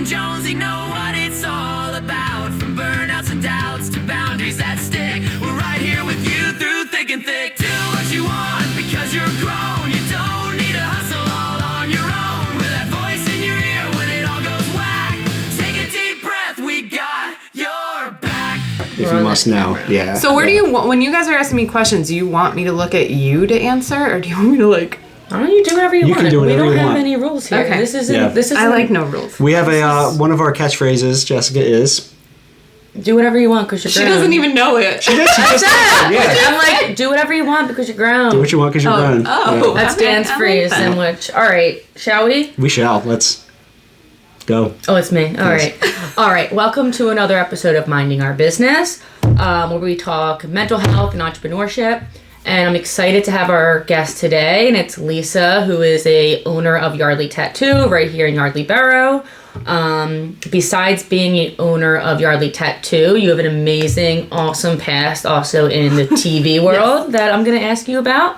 and Jonesy know what it's all about. From burnouts and doubts to boundaries that stick. We're right here with you through thick and thick. Do what you want because you're grown. You don't need to hustle all on your own. With that voice in your ear when it all goes whack. Take a deep breath, we got your back. If you must know, yeah. So where do you want, when you guys are asking me questions, do you want me to look at you to answer, or do you want me to like... Why don't you do whatever you want? Can do whatever we don't you have want. any rules here. Okay. This isn't. Yeah. This is. I like no rules. We have a one of our catchphrases, Jessica, is... Do whatever you want because you're She grown. doesn't even know it. She did, she just answered, yeah. I'm like, do whatever you want because you're grown. Do what you want because you're grown. Oh. Yeah. That's Dan's I like phrase that. in which. All right, shall we? We shall. Let's go. Oh, it's me. All right. All right. Welcome to another episode of Minding Our Business, where we talk mental health and entrepreneurship. And I'm excited to have our guest today, and it's Lisa, who is a owner of Yardley Tattoo right here in Yardley Borough. Besides being an owner of Yardley Tattoo, you have an amazing, awesome past also in the TV world that I'm going to ask you about.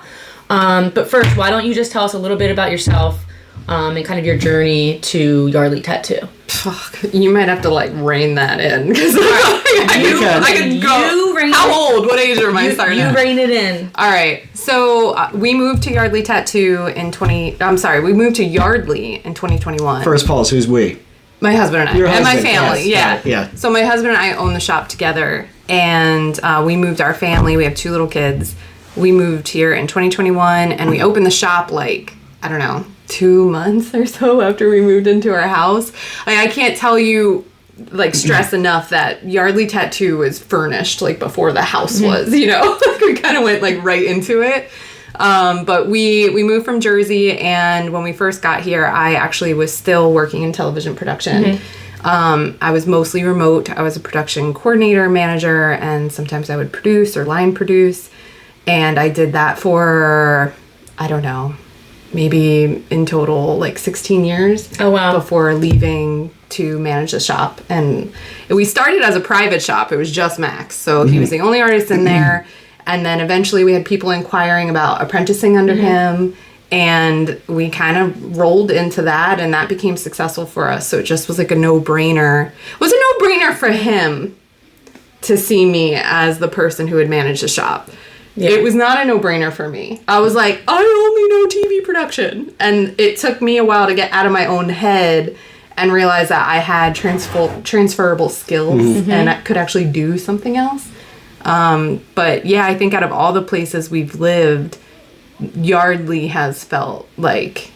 But first, why don't you just tell us a little bit about yourself and kind of your journey to Yardley Tattoo? Fuck, you might have to like rein that in because I could go. You rein How it- old? What age am I starting? You rein it in. All right. So we moved to Yardley Tattoo in we moved to Yardley in 2021. First pause, who's we? My husband and I. Your and my husband, family, yes. yeah. Yeah. So my husband and I own the shop together, and we moved our family. We have 2 little kids. We moved here in 2021, and we opened the shop like, I don't know, 2 months or so after we moved into our house. Like, I can't tell you, like, stress enough that Yardley Tattoo was furnished, like, before the house was, you know? We kind of went, like, right into it. But we moved from Jersey, and when we first got here, I actually was still working in television production. I was mostly remote. I was a production coordinator, manager, and sometimes I would produce or line produce. And I did that for, I don't know, maybe in total like 16 years. Oh, wow. Before leaving to manage the shop. And we started as a private shop. It was just Max. So he was the only artist in there. And then eventually we had people inquiring about apprenticing under him. And we kind of rolled into that, and that became successful for us. So it just was like a no-brainer. It was a no-brainer for him to see me as the person who would manage the shop. Yeah. It was not a no-brainer for me. I was like, I only know TV production. And it took me a while to get out of my own head and realize that I had transferable skills and I could actually do something else. But yeah, I think out of all the places we've lived, Yardley has felt like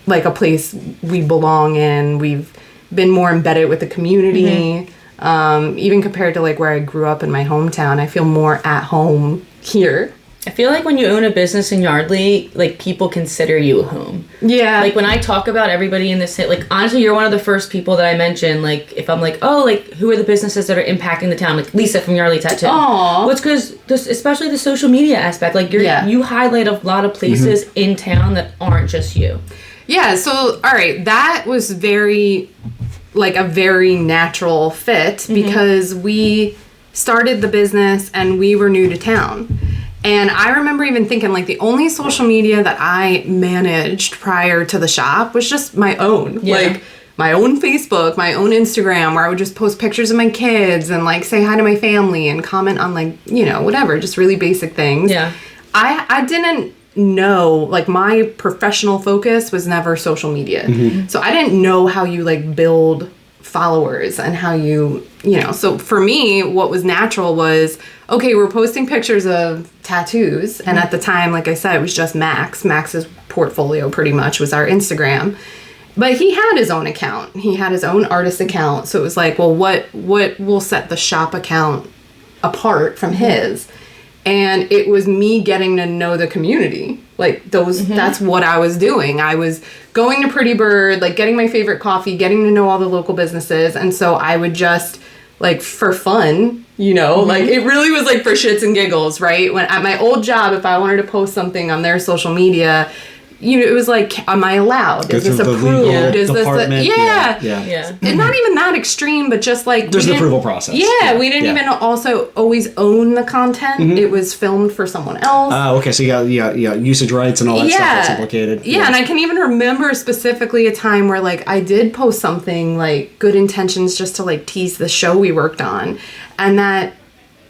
a place we belong in. We've been more embedded with the community. Even compared to like where I grew up in my hometown, I feel more at home here. I feel like when you own a business in Yardley, like, people consider you a home. Yeah. Like, when I talk about everybody in this city, like, honestly, you're one of the first people that I mention, like, if I'm like, oh, like, who are the businesses that are impacting the town? Like, Lisa from Yardley Tattoo. Aww. Well, it's because, especially the social media aspect, like, you highlight a lot of places in town that aren't just you. Yeah, so, all right, that was a very natural fit because we started the business and we were new to town. And I remember even thinking, like, the only social media that I managed prior to the shop was just my own. Yeah. Like, my own Facebook, my own Instagram, where I would just post pictures of my kids and, like, say hi to my family and comment on, like, you know, whatever, just really basic things. Yeah. I didn't know, like, my professional focus was never social media. So I didn't know how you, like, build followers and how you know. So for me, what was natural was, okay, we're posting pictures of tattoos. And at the time, like I said, it was just Max. Max's portfolio pretty much was our Instagram. But he had his own account. He had his own artist account. So it was like, well, what will set the shop account apart from his? And it was me getting to know the community. Like, that's what I was doing. I was going to Pretty Bird, like, getting my favorite coffee, getting to know all the local businesses. And so I would just, like, for fun, you know, like, it really was, like, for shits and giggles, right? When at my old job, if I wanted to post something on their social media, it was like, am I allowed? Go Is this through the approved? legal Is this department. yeah. Yeah. And not even that extreme, but just like There's we an didn't- approval process. Yeah, we didn't even also always own the content. It was filmed for someone else. Okay, so you got usage rights and all that stuff that's implicated. Yeah, and I can even remember specifically a time where like I did post something like good intentions just to like tease the show we worked on, and that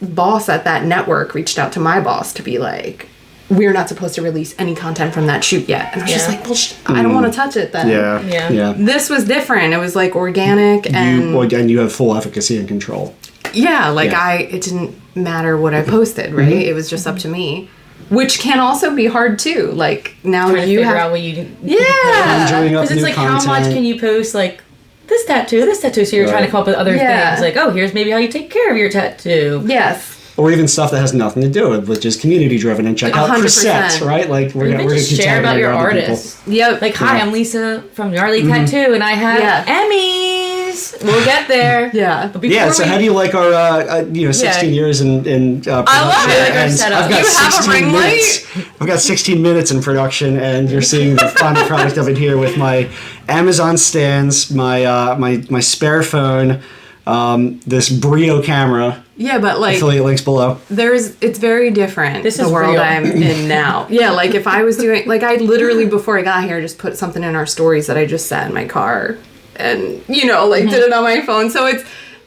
boss at that network reached out to my boss to be like, we're not supposed to release any content from that shoot yet. And I was just like, well, I don't want to touch it then. Yeah. This was different. It was like organic and you have full efficacy and control. yeah, like it didn't matter what I posted, right? It was just up to me, which can also be hard too. Like now Trying to you figure have out what you Conjuring up because it's new like content. how much can you post like this tattoo, so you're trying to come up with other things like, oh, here's maybe how you take care of your tattoo. yes. Or even stuff that has nothing to do with, which is community driven, and check out 100%. presets, right? Like we're Even gonna just share about your other people. artists. Yep. Like, hi, I'm Lisa from Yardley Tattoo, and I have Emmys. We'll get there. Yeah. But before Yeah. So how do you like our 16 years in production? I love it. Like our And setup. I've got You have a 16 ring minutes. I've got 16 minutes in production, and you're seeing the final product of it here with my Amazon stands, my spare phone, this Brio camera. Yeah, but like Affiliate links below. it's very different. This the is world real. I'm in now. Yeah, like if I was doing like I literally before I got here just put something in our stories that I just sat in my car and did it on my phone. So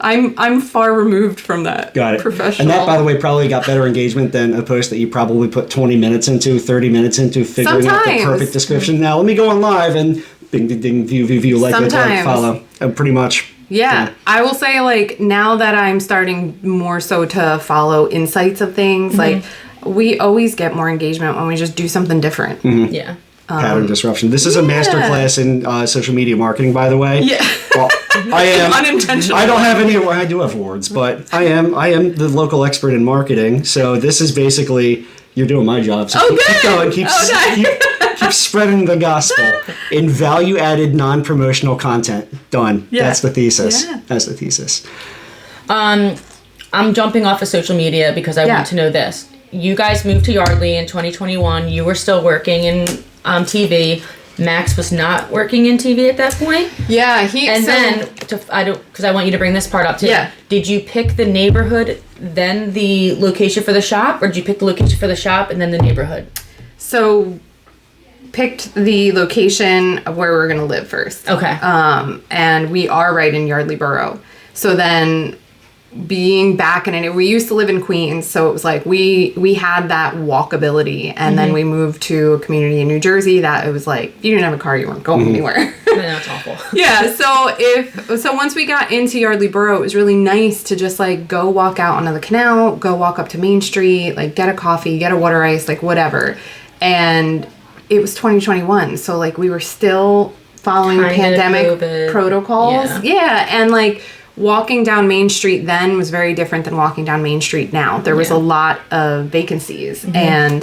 I'm far removed from that. Got it. Professional. And that, by the way, probably got better engagement than a post that you probably put 20 minutes into, 30 minutes into figuring out the Sometimes. perfect description. Now, let me go on live and ding, ding, ding, view, like, Sometimes. follow. Pretty much. Yeah, I will say like now that I'm starting more so to follow insights of things, like we always get more engagement when we just do something different. Yeah. Pattern disruption. This is a masterclass in social media marketing, by the way. Yeah. Well, I am Unintentional. I don't have any. Well, I do have awards, but I am the local expert in marketing. So this is basically you're doing my job. So keep going. Keep spreading the gospel in value-added, non-promotional content. Done. Yeah. That's the thesis. Yeah. That's the thesis. I'm jumping off of social media because I want to know this. You guys moved to Yardley in 2021. You were still working in TV. Max was not working in TV at that point. Yeah, Because I want you to bring this part up too. Yeah. Did you pick the neighborhood, then the location for the shop, or did you pick the location for the shop and then the neighborhood? So picked the location of where we're going to live first. Okay. And we are right in Yardley Borough. So then being back in it, we used to live in Queens, so it was like we had that walkability, and then we moved to a community in New Jersey that it was like if you didn't have a car, you weren't going anywhere. I know it's awful. Yeah, so once we got into Yardley Borough, it was really nice to just like go walk out onto the canal, go walk up to Main Street, like get a coffee, get a water ice, like whatever. And it was 2021, so like we were still following Kind of pandemic COVID. protocols. Yeah, and like walking down Main Street then was very different than walking down Main Street now. There was a lot of vacancies, and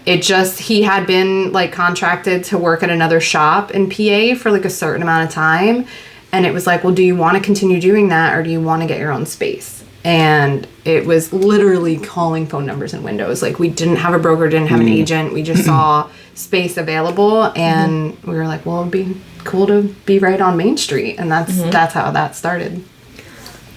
he had been like contracted to work at another shop in PA for like a certain amount of time, and it was like, well, do you want to continue doing that, or do you want to get your own space? And it was literally calling phone numbers and windows. Like we didn't have a broker, didn't have an agent. We just saw space available, and we were like, well, it'd be cool to be right on Main Street, and that's how that started.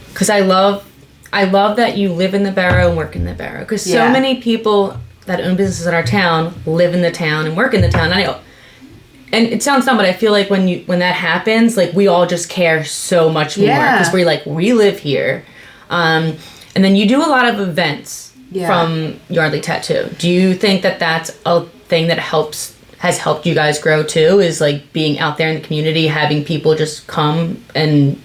Because I love that you live in the borough and work in the borough. Because so many people that own businesses in our town live in the town and work in the town. And it sounds dumb, but I feel like when that happens, like we all just care so much more because we're like, we live here. And then you do a lot of events from Yardley Tattoo. Do you think that that's a thing that has helped you guys grow too? Is like being out there in the community, having people just come and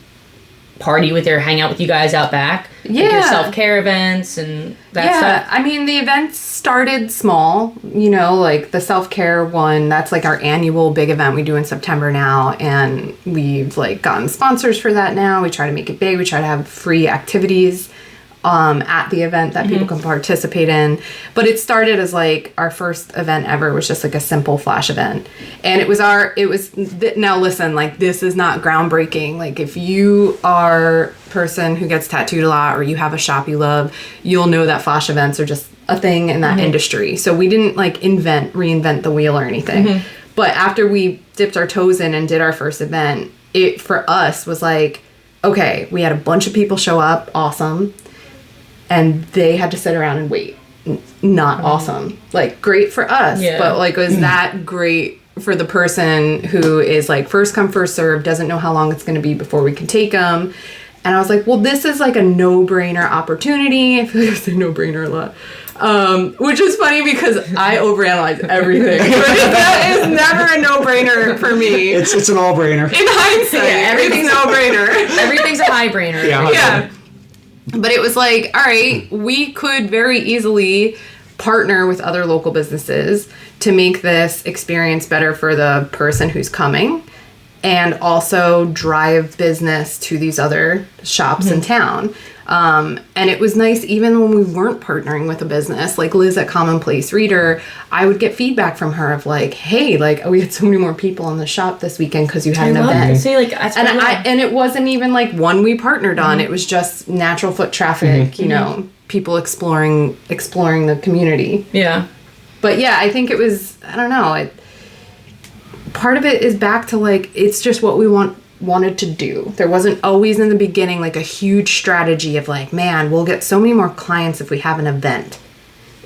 party with hang out with you guys out back? Like your self-care events and that stuff? I mean, the events started small, like the self-care one, that's like our annual big event we do in September now, and we've like gotten sponsors for that now. We try to make it big. We try to have free activities at the event that people can participate in. But it started as like our first event ever was just like a simple flash event. And now listen, like this is not groundbreaking. Like if you are a person who gets tattooed a lot or you have a shop you love, you'll know that flash events are just a thing in that industry. So we didn't like reinvent the wheel or anything. But after we dipped our toes in and did our first event, it for us was like, okay, we had a bunch of people show up, awesome, and they had to sit around and wait. Not awesome. Like, great for us, but like, was that great for the person who is like first come, first serve, doesn't know how long it's going to be before we can take them. And I was like, well, this is like a no-brainer opportunity. I feel like I say no-brainer a lot. Which is funny because I overanalyze everything. That is never a no-brainer for me. It's an all-brainer. In hindsight, everything's a no-brainer. Everything's a high-brainer. Yeah. But it was like, all right, we could very easily partner with other local businesses to make this experience better for the person who's coming, and also drive business to these other shops in town. And it was nice, even when we weren't partnering with a business, like Liz at Commonplace Reader, I would get feedback from her of like, hey, like, we had so many more people in the shop this weekend because you had an event. See, like, and it wasn't even like one we partnered on. It was just natural foot traffic, you know, people exploring the community. Yeah. But yeah, I think it was, I don't know, part of it is back to like, it's just what we wanted to do. There wasn't always in the beginning like a huge strategy of like, man, we'll get so many more clients if we have an event.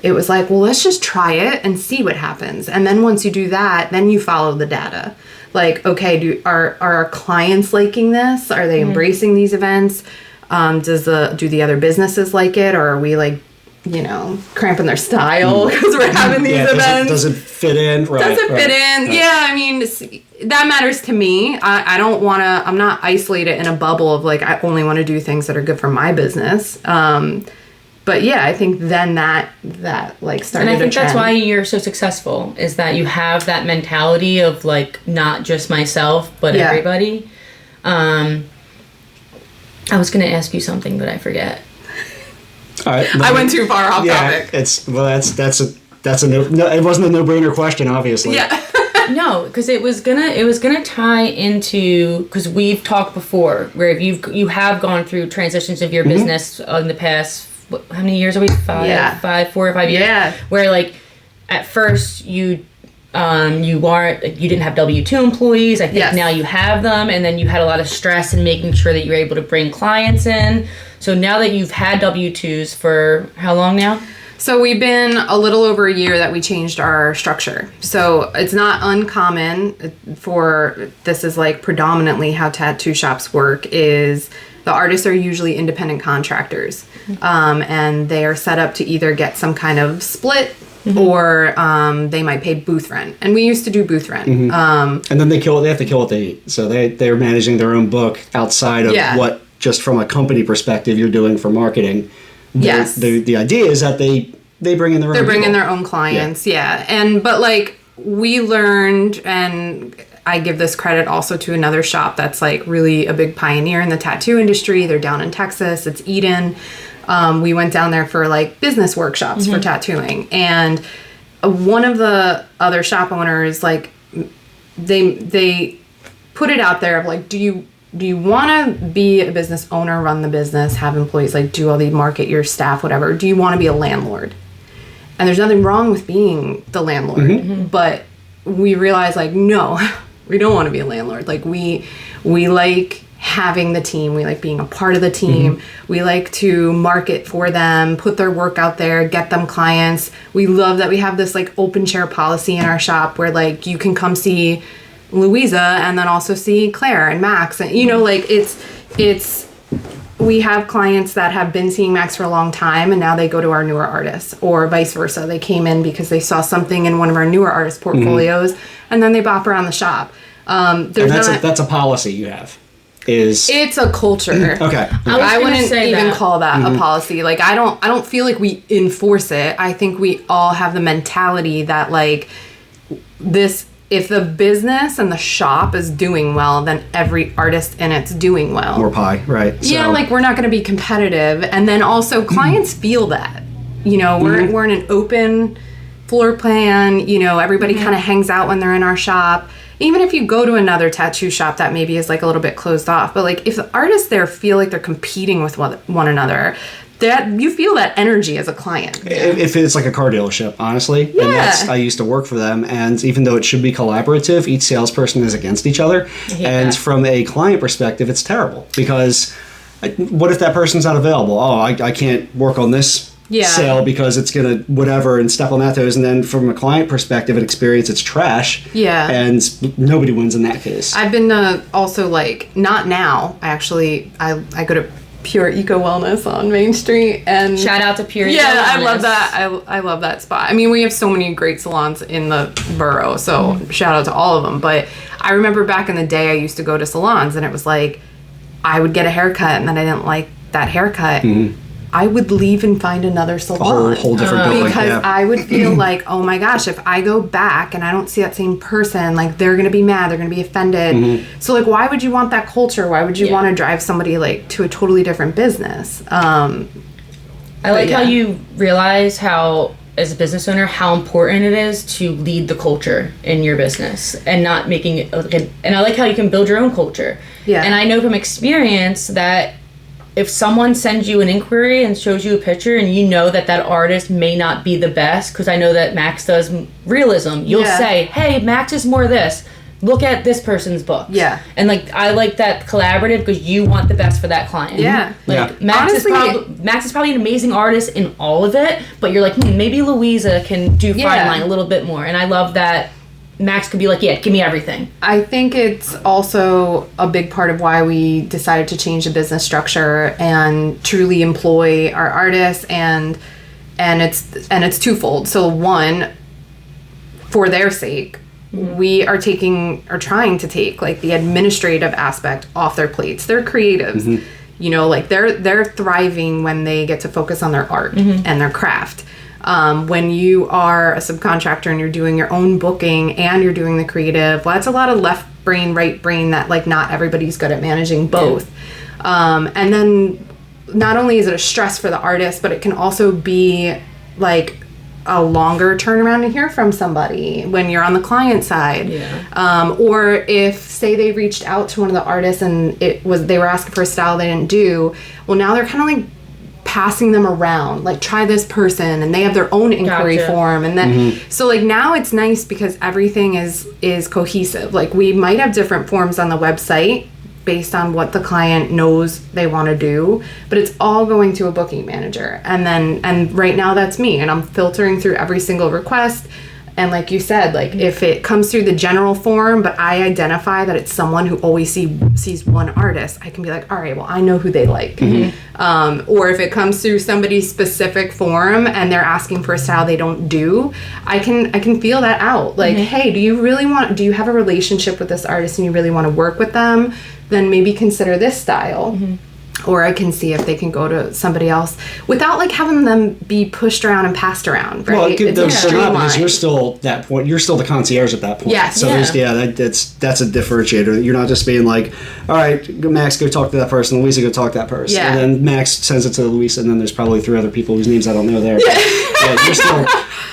It was like, well, let's just try it and see what happens. And then once you do that, then you follow the data. Like, okay, are our clients liking this? Are they embracing these events? Do the other businesses like it? Or are we like, you know, cramping their style because we're having these events? Does it fit in? Right, does it fit in? Right. Yeah, I mean, that matters to me. I don't want to, I'm not isolated in a bubble of like, I only want to do things that are good for my business. But yeah, I think then that like started. And I think a trend. that's why you're so successful, is that you have that mentality of like, not just myself, but everybody. I was going to ask you something, but I forget. All right, I went too far off topic. That's a no. It wasn't a no-brainer question, obviously. Yeah. No, because it was gonna tie into, because we've talked before where you have gone through transitions of your business in the past. How many years are we? 4 or 5 years. Yeah. Where like at first you didn't have W-2 employees. I think now you have them, and then you had a lot of stress in making sure that you're able to bring clients in. So now that you've had W-2s for how long now? So we've been a little over a year that we changed our structure. So it's not uncommon this is like predominantly how tattoo shops work, is the artists are usually independent contractors. And they are set up to either get some kind of split or they might pay booth rent. And we used to do booth rent. And then they have to kill what they eat. So they're managing their own book outside of what, just from a company perspective, you're doing for marketing. Yes. The idea is that they bring in their own bringing their own clients, but like we learned, and I give this credit also to another shop that's like really a big pioneer in the tattoo industry. They're down in Texas. It's Eden. We went down there for like business workshops for tattooing, and one of the other shop owners, like they put it out there of like, do you want to be a business owner, run the business, have employees, like do all the market your staff, whatever? Do you want to be a landlord? And there's nothing wrong with being the landlord, but we realized like, no, we don't want to be a landlord. Like we like having the team. We like being a part of the team. We like to market for them, put their work out there, get them clients. We love that we have this like open chair policy in our shop where like you can come see Louisa and then also see Claire and Max, and you know, like it's we have clients that have been seeing Max for a long time and now they go to our newer artists, or vice versa. They came in because they saw something in one of our newer artist portfolios and then they bop around the shop. That's a policy you have. It's a culture. Okay. I wouldn't even call that a policy. Like I don't feel like we enforce it. I think we all have the mentality that like this, if the business and the shop is doing well, then every artist in it's doing well. More pie, right? Yeah, like we're not going to be competitive. And then also clients feel that. You know, we're in an open floor plan. You know, everybody kind of hangs out when they're in our shop. Even if you go to another tattoo shop that maybe is like a little bit closed off, but like if the artists there feel like they're competing with one another, that you feel that energy as a client. If it's like a car dealership, honestly. Yeah. And I used to work for them, and even though it should be collaborative, each salesperson is against each other. And from a client perspective, it's terrible because what if that person's not available? Oh, I can't work on this sale because it's gonna whatever and step on that toes. And then from a client perspective and experience, it's trash. Yeah. And nobody wins in that case. I've been also like, not now. I go to Pure Eco Wellness on Main Street, and shout out to Pure Eco Wellness. I love that. I love that spot. I mean, we have so many great salons in the borough, so shout out to all of them. But I remember back in the day, I used to go to salons, and it was like I would get a haircut, and then I didn't like that haircut. I would leave and find another salon. A whole different building. Because I would feel like, oh my gosh, if I go back and I don't see that same person, like they're gonna be mad, they're gonna be offended. So like, why would you want that culture? Why would you want to drive somebody like to a totally different business? I like how you realize how, as a business owner, how important it is to lead the culture in your business and not making it. And I like how you can build your own culture. Yeah. And I know from experience that if someone sends you an inquiry and shows you a picture and you know that that artist may not be the best, because I know that Max does realism, you'll say, hey, Max is more this. Look at this person's books. Yeah. And like, I like that collaborative because you want the best for that client. Yeah. Like Max is probably an amazing artist in all of it, but you're like, maybe Louisa can do fine line a little bit more. And I love that Max could be like, yeah, give me everything. I think it's also a big part of why we decided to change the business structure and truly employ our artists, and it's twofold. So one, for their sake, we are trying to take like the administrative aspect off their plates. They're creatives. You know, like they're thriving when they get to focus on their art and their craft. When you are a subcontractor and you're doing your own booking and you're doing the creative, well, that's a lot of left brain, right brain that like not everybody's good at managing both. And then not only is it a stress for the artist, but it can also be like a longer turnaround to hear from somebody when you're on the client side. Or if, say, they reached out to one of the artists and they were asking for a style they didn't do, well, now they're kind of like passing them around, like try this person, and they have their own inquiry form, and then so like now it's nice because everything is cohesive. Like we might have different forms on the website based on what the client knows they want to do, but it's all going to a booking manager, and right now that's me, and I'm filtering through every single request. And like you said, like if it comes through the general form, but I identify that it's someone who always sees one artist, I can be like, all right, well, I know who they like. Or if it comes through somebody's specific form and they're asking for a style they don't do, I can feel that out. Like, hey, do you have a relationship with this artist and you really want to work with them? Then maybe consider this style. Or I can see if they can go to somebody else without like having them be pushed around and passed around, right? Well, because you're still that point. You're still the concierge at that point. Yes. So that's a differentiator. You're not just being like, all right, Max, go talk to that person. Louisa, go talk to that person. Yeah. And then Max sends it to Louisa, and then there's probably 3 other people whose names I don't know there. Yeah. You're still.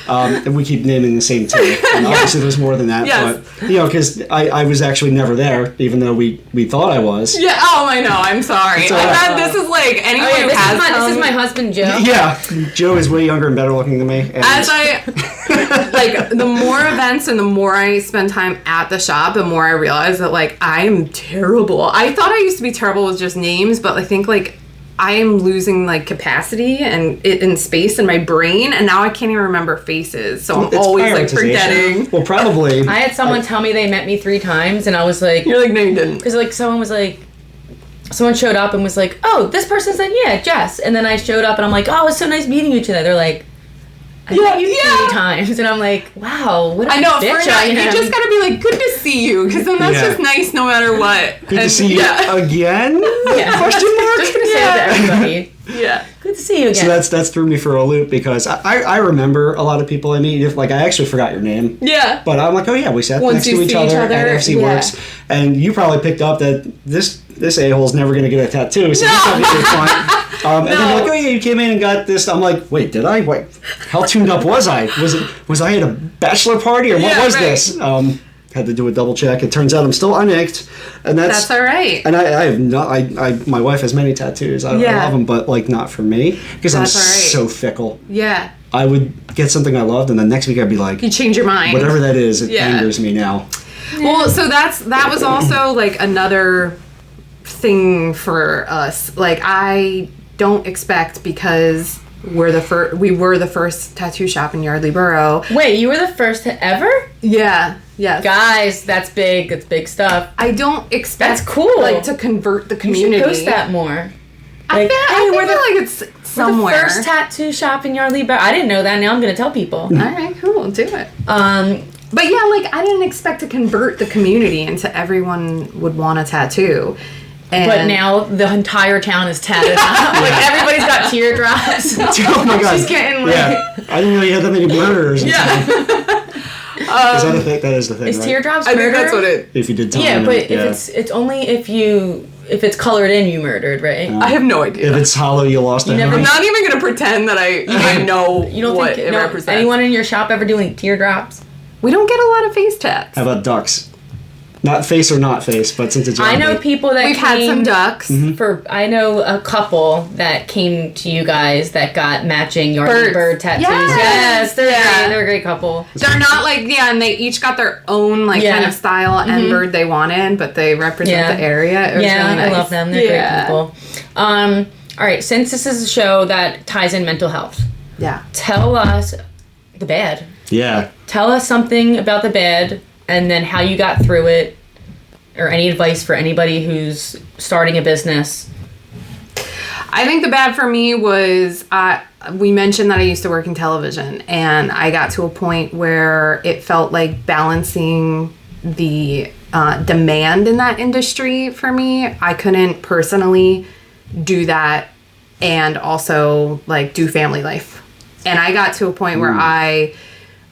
And we keep naming the same team. And obviously there's more than that. Yes. But, because I was actually never there, even though we thought I was. Yeah, oh, I know. I'm sorry. This is like anyone who has this is my husband, Joe. Yeah. Joe is way younger and better looking than me. And as like, the more events and the more I spend time at the shop, the more I realize that, like, I'm terrible. I thought I used to be terrible with just names, but I think, like, I am losing like capacity and in space in my brain, and now I can't even remember faces. So I'm always like forgetting. Well, probably. I had someone tell me they met me 3 times, and I was like, "You're like, no, you didn't." Because like someone showed up and was like, "Oh, this person said yeah, Jess," and then I showed up and I'm like, "Oh, it's so nice meeting you today." They're like, I met you 3 times, and I'm like, wow, what a bitch I am. You just gotta be like, good to see you, because then that's just nice no matter what. Good to see you again? Question mark? Just gonna say that to everybody. Good to see you again. So that's threw me for a loop, because I remember a lot of people I meet. Like, I actually forgot your name. Yeah. But I'm like, oh yeah, we sat next to each other at FC Works, and you probably picked up that this a-hole's never gonna get a tattoo, so you probably did fine. And then you're like, oh yeah, you came in and got this. I'm like, wait, did I? Wait, how tuned up was I? Was I at a bachelor party, or what was this? had to do a double check. It turns out I'm still uninked, and That's all right. And I have not. My wife has many tattoos. I love them, but like not for me because I'm so fickle. Yeah. I would get something I loved, and the next week I'd be like, you change your mind. Whatever that is, it angers me now. Well, so that was also like another thing for us. Like I don't expect because we were the first tattoo shop in Yardley Borough. Wait, you were the first to ever? Yeah. Yes. Guys, that's big. That's big stuff. I don't expect that's cool. Like to convert the community. You should post that more. Like, I feel like it's somewhere. We're the first tattoo shop in Yardley Borough. I didn't know that. Now I'm going to tell people. All right, cool. Do it. But yeah, like I didn't expect to convert the community into everyone would want a tattoo. But now the entire town is tatted up. Like everybody's got teardrops. Oh my god! She's getting like. Yeah, I didn't know you had that many murders. Yeah. Is that a thing? That is the thing. Is right? teardrops I murder? think that's what it. If you did time. Yeah, but if it's only if it's colored in, you murdered, right? I have no idea. If it's hollow, you lost a I'm not even gonna pretend that I even know You don't what think it represents. anyone in your shop ever doing teardrops? We don't get a lot of face tats. How about ducks? Not face or not face, but since it's I know Yardley. people that We've had some ducks. I know a couple that came to you guys that got matching Yardley bird tattoos. Yes, they're yeah. great. They're a great couple. They're not like and they each got their own like kind of style and bird they wanted, but they represent the area. It was really nice. I love them. They're great people. All right, since this is a show that ties in mental health, tell us the bad. Yeah. Tell us something about the bad, and then how you got through it, or any advice for anybody who's starting a business. I think the bad for me was we mentioned that I used to work in television, and I got to a point where it felt like balancing the demand in that industry for me. I couldn't personally do that and also like do family life. And I got to a point where I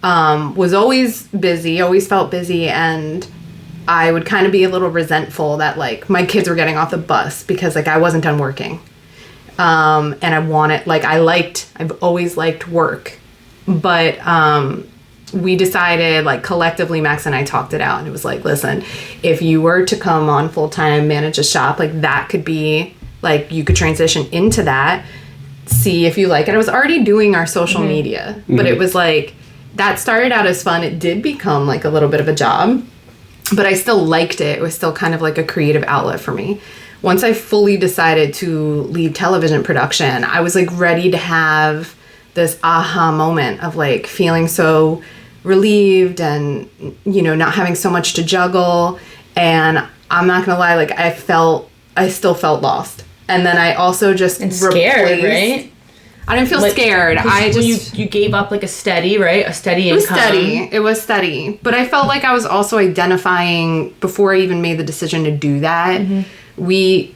was always busy, always felt busy, and I would kind of be a little resentful that like my kids were getting off the bus because like I wasn't done working. And I wanted, like, I've always liked work, but we decided, like, collectively, Max and I talked it out, and it was like, listen, if you were to come on full-time, manage a shop, like, that could be, like, you could transition into that, see if you like it. I was already doing our social media, but it was like, that started out as fun. It did become, like, a little bit of a job, but I still liked it. It was still kind of like a creative outlet for me. Once I fully decided to leave television production, I was like ready to have this aha moment of like feeling so relieved and, you know, not having so much to juggle. And I'm not gonna lie, like I still felt lost. And then I also just scared, right? I didn't feel scared. I just you gave up like a steady, right? A steady income. It was steady. But I felt like I was also identifying before I even made the decision to do that. We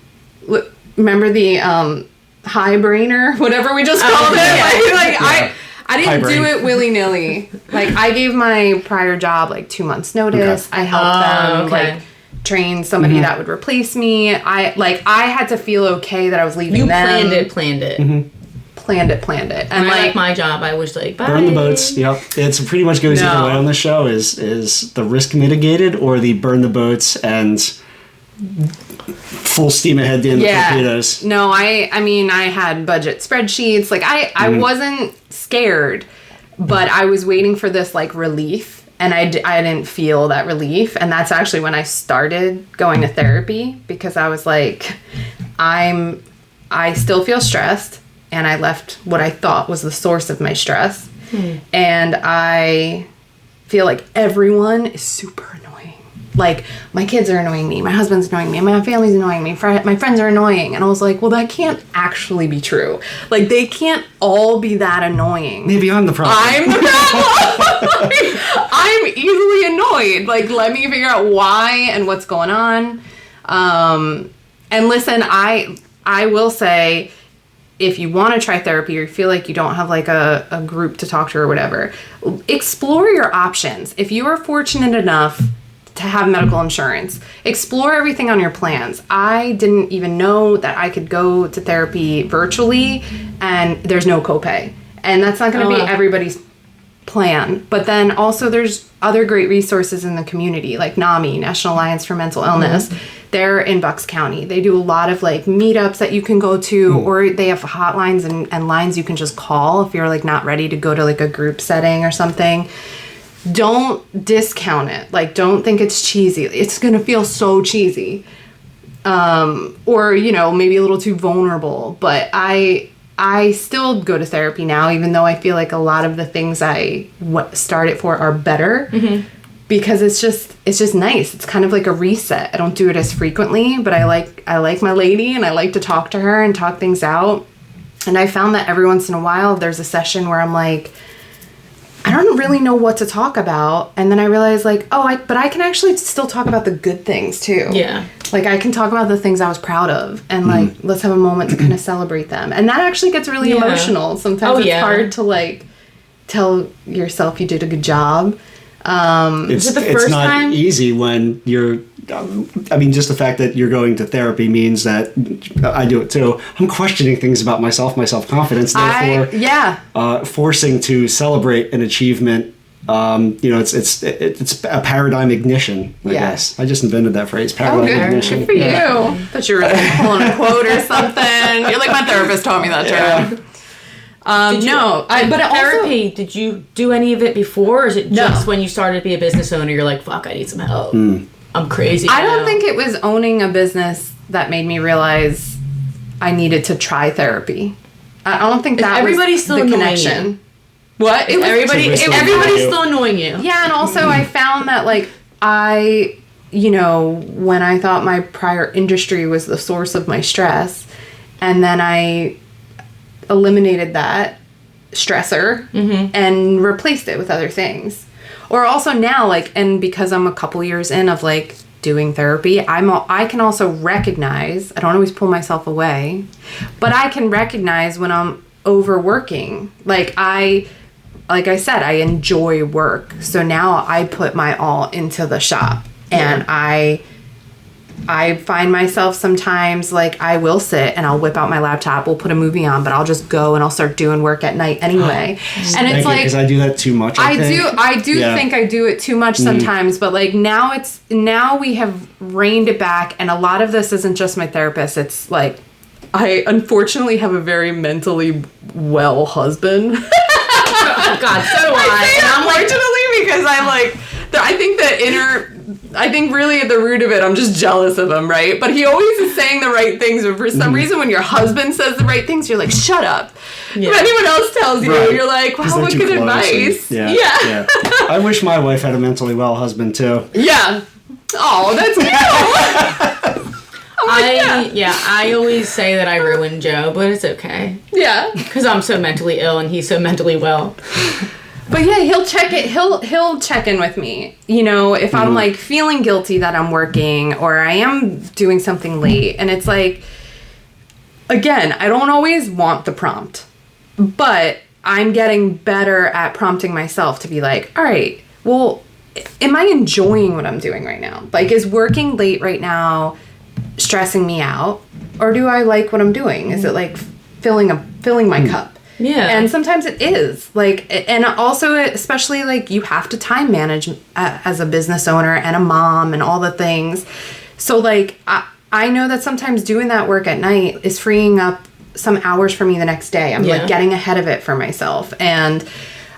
remember the high brainer, whatever we just called it. Yeah. I didn't do it willy nilly. Like I gave my prior job like 2 months notice. I helped them like train somebody that would replace me. I had to feel okay that I was leaving. You them. planned it. Planned it. And like my job, I was like, bye. Burn the boats. Yep. It's pretty much goes either way on the show. Is the risk mitigated or the burn the boats and full steam ahead in the torpedoes? No, I mean I had budget spreadsheets. Like I wasn't scared, but I was waiting for this like relief, and I didn't feel that relief. And that's actually when I started going to therapy, because I was like, I still feel stressed, and I left what I thought was the source of my stress. And I feel like everyone is super annoying. Like, my kids are annoying me, my husband's annoying me, my family's annoying me, my friends are annoying. And I was like, well, that can't actually be true. Like, they can't all be that annoying. Maybe I'm the problem. I'm the problem. I'm easily annoyed. Like, let me figure out why and what's going on. And listen, I will say, if you want to try therapy or you feel like you don't have like a group to talk to or whatever, explore your options. If you are fortunate enough to have medical insurance, explore everything on your plans. I didn't even know that I could go to therapy virtually and there's no copay. And that's not going to be everybody's plan. But then also there's other great resources in the community, like NAMI, National Alliance for Mental Illness. They're in Bucks County. They do a lot of like meetups that you can go to, or they have hotlines and lines you can just call if you're like not ready to go to like a group setting or something. Don't discount it. Like, don't think it's cheesy. It's going to feel so cheesy. Or, you know, maybe a little too vulnerable. But I still go to therapy now, even though I feel like a lot of the things I started for are better. Because it's just nice. It's kind of like a reset. I don't do it as frequently, but I like my lady, and I like to talk to her and talk things out. And I found that every once in a while there's a session where I'm like, I don't really know what to talk about. And then I realized like, but I can actually still talk about the good things too. Yeah. Like I can talk about the things I was proud of, and like, let's have a moment to kind of celebrate them. And that actually gets really emotional. Sometimes it's hard to like tell yourself you did a good job. It's not easy when you're, I mean, just the fact that you're going to therapy means that I do it too. I'm questioning things about myself, my self-confidence, therefore, forcing to celebrate an achievement. You know, it's a paradigm ignition, I guess. I just invented that phrase, paradigm ignition. Good for you. Thought you were pulling a quote or something. You're like, my therapist taught me that term. Therapy, did you do any of it before, or is it just when you started to be a business owner, you're like, fuck, I need some help. I'm crazy. I don't think it was owning a business that made me realize I needed to try therapy. I don't think that everybody's was still the annoying connection. You. What? Everybody's still annoying you. Yeah, and also I found that like when I thought my prior industry was the source of my stress, and then I eliminated that stressor and replaced it with other things. Or also now, like, and because I'm a couple years in of like doing therapy, I can also recognize, I don't always pull myself away, but I can recognize when I'm overworking. Like I said, I enjoy work. So now I put my all into the shop, and I find myself sometimes like I will sit and I'll whip out my laptop, we'll put a movie on, but I'll just go and I'll start doing work at night anyway. And it's like, because I do that too much. I do think I do it too much sometimes, but like now we have reined it back, and a lot of this isn't just my therapist. It's like I unfortunately have a very mentally well husband. God, so do I. And unfortunately, because I think really at the root of it, I'm just jealous of him, right? But he always is saying the right things, but for some reason, when your husband says the right things, you're like, shut up. Yeah. If anyone else tells you, you're like, wow, what good advice. Yeah. I wish my wife had a mentally well husband, too. Yeah. Oh, that's cute. I always say that I ruined Joe, but it's okay. Yeah. Because I'm so mentally ill and he's so mentally well. But yeah, he'll check in with me. You know, if I'm like feeling guilty that I'm working or I am doing something late, and it's like, again, I don't always want the prompt, but I'm getting better at prompting myself to be like, all right, well, am I enjoying what I'm doing right now? Like, is working late right now stressing me out, or do I like what I'm doing? Is it like filling my cup? Yeah. And sometimes it is like, and also especially like you have to time manage as a business owner and a mom and all the things. So like I know that sometimes doing that work at night is freeing up some hours for me the next day. I'm like getting ahead of it for myself. And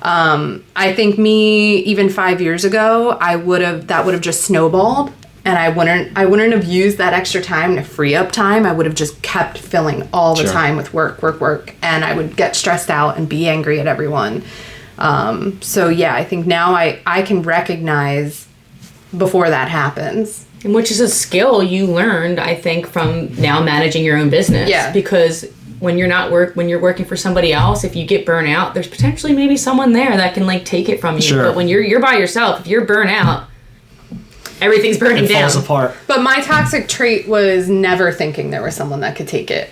I think me even 5 years ago, that would have just snowballed. And I wouldn't have used that extra time to free up time. I would have just kept filling all the time with work. And I would get stressed out and be angry at everyone. So yeah, I think now I can recognize before that happens. Which is a skill you learned, I think, from now managing your own business. Yeah. Because when you're working for somebody else, if you get burnt out, there's potentially maybe someone there that can like take it from you. Sure. But when you're by yourself, if you're burnt out, everything's burning down. It falls apart. But my toxic trait was never thinking there was someone that could take it.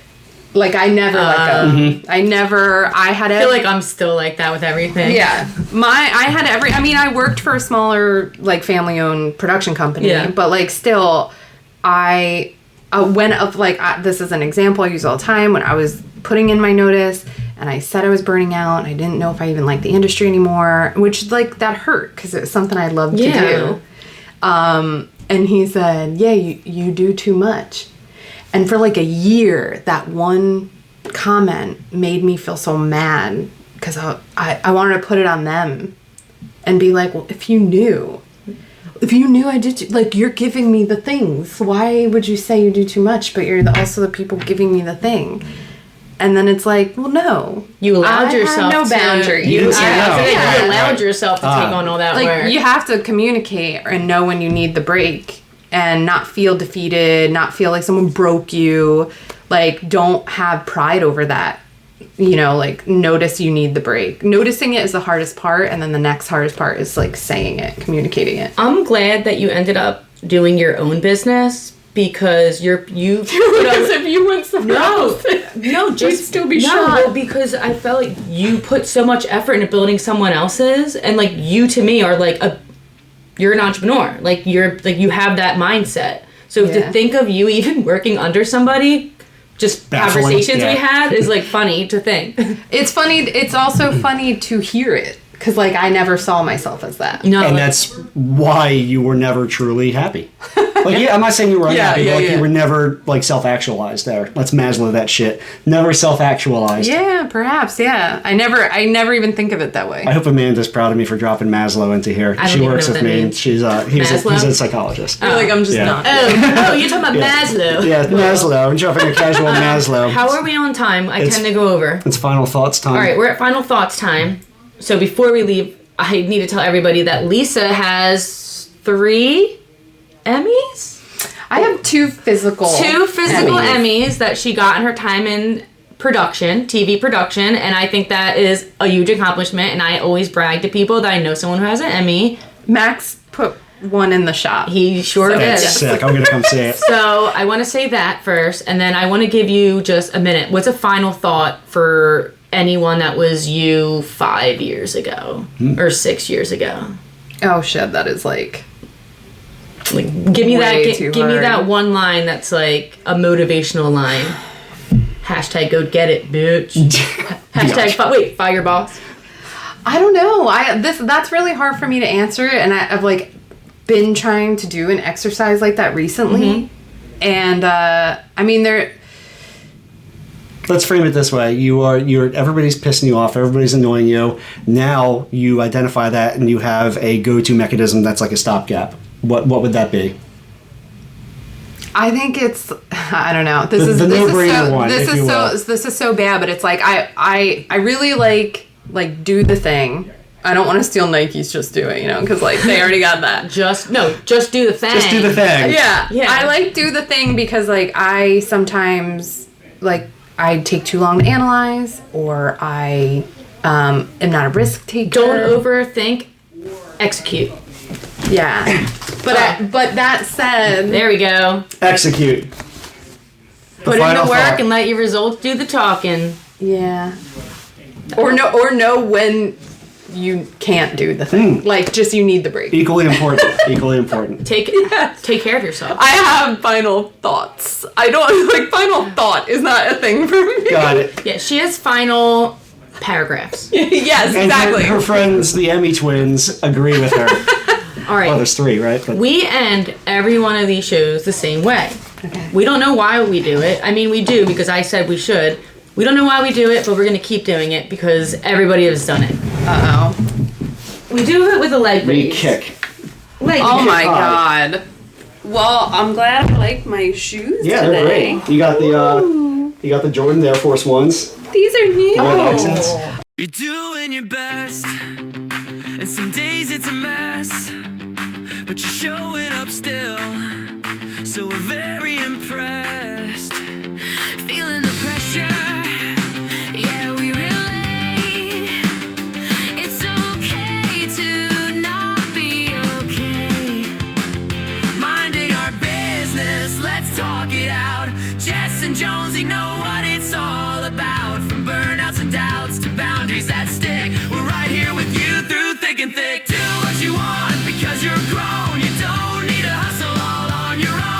Like, I never let go. I feel like I'm still like that with everything. Yeah. I worked for a smaller, like, family-owned production company. Yeah. But, like, still, this is an example I use all the time. When I was putting in my notice and I said I was burning out, and I didn't know if I even liked the industry anymore, which like that hurt because it was something I loved to do. And he said, yeah, you do too much. And for like a year, that one comment made me feel so mad because I wanted to put it on them and be like, well, if you knew I did, like, you're giving me the things, why would you say you do too much, but you're also the people giving me the thing? And then it's like, well, no. You allowed yourself no boundary. You didn't say no. You allowed yourself to take on all that work. You have to communicate and know when you need the break and not feel defeated, not feel like someone broke you. Like, don't have pride over that. You know, like, notice you need the break. Noticing it is the hardest part, and then the next hardest part is, like, saying it, communicating it. I'm glad that you ended up doing your own business because you Because if you went somewhere else, just we'd still be no, shot. well, because I felt like you put so much effort into building someone else's, and like you to me are like you're an entrepreneur. Like you have that mindset. So to think of you even working under somebody, just Baffling. conversations we had is like funny to think. It's funny. It's also funny to hear it because, like, I never saw myself as that. No, And that's why you were never truly happy. Like, yeah, I'm not saying you were unhappy, but like you were never like self-actualized there. Let's Maslow that shit. Never self-actualized. Yeah, perhaps. Yeah, I never even think of it that way. I hope Amanda's proud of me for dropping Maslow into here. I don't She even works know with what that me. means. She's he's Maslow? a psychologist. I feel like I'm just Yeah. not. Oh, you're talking about Maslow. Yeah, Maslow. I'm dropping a casual Maslow. How are we on time? I tend to go over. It's final thoughts time. All right, we're at final thoughts time. So before we leave, I need to tell everybody that Lisa has 3 Emmys? I have 2 physical. 2 physical Emmys that she got in her time in production, TV production, and I think that is a huge accomplishment, and I always brag to people that I know someone who has an Emmy. Max put one in the shop. He sure did. That's sick. I'm gonna come see it. So I want to say that first, and then I want to give you just a minute. What's a final thought for anyone that was you 5 years ago or 6 years ago? Oh shit, that is like. Like, give me Way give me hard. that one line that's like a motivational line. Hashtag go get it, bitch. Hashtag fire your boss. I don't know. That's really hard for me to answer, and I've like been trying to do an exercise like that recently, and I mean Let's frame it this way: you're everybody's pissing you off, everybody's annoying you. Now you identify that, and you have a go-to mechanism that's like a stopgap. What would that be? I think it's I don't know. The no-brainer one, if you will. This is so bad, but it's like I really like do the thing. I don't want to steal Nike's just do it, because like they already got that. Just do the thing. Just do the thing. Yeah. Yeah. I like do the thing because like I sometimes like I take too long to analyze, or I am not a risk taker. Don't overthink. Execute. Yeah. But that said, There we go. Execute. Put in final the work thought. and let your results do the talking. yeah. Or know when you can't do the thing. Like just you need the break. Equally important. Equally important. Take care of yourself. I have final thoughts. I don't like final thought is not a thing for me. Got it. Yeah, she has final paragraphs. Yes, And exactly. her friends, the Emmy twins, agree with her. All right. Well, there's 3, right? But We end every one of these shows the same way. Okay. We don't know why we do it. I mean, we do because I said we should. We don't know why we do it, but we're going to keep doing it because everybody has done it. Uh-oh. We do it with a leg we raise. kick. Leg Oh raise. my god. Well, I'm glad I like my shoes Yeah, they're today. great. You got the Jordan Air Force Ones. These are new. Red accents. You're doing your best, and some days it's a mess, but you're showing up still, so we're very impressed. Feeling the pressure, yeah, we relate. It's okay to not be okay. Minding our business, let's talk it out. Jess and Jonesy know what it's all about. From burnouts and doubts to boundaries that stick, we're right here with you through thick and thick. Do what you want because you're grown. You don't need to hustle all on your own.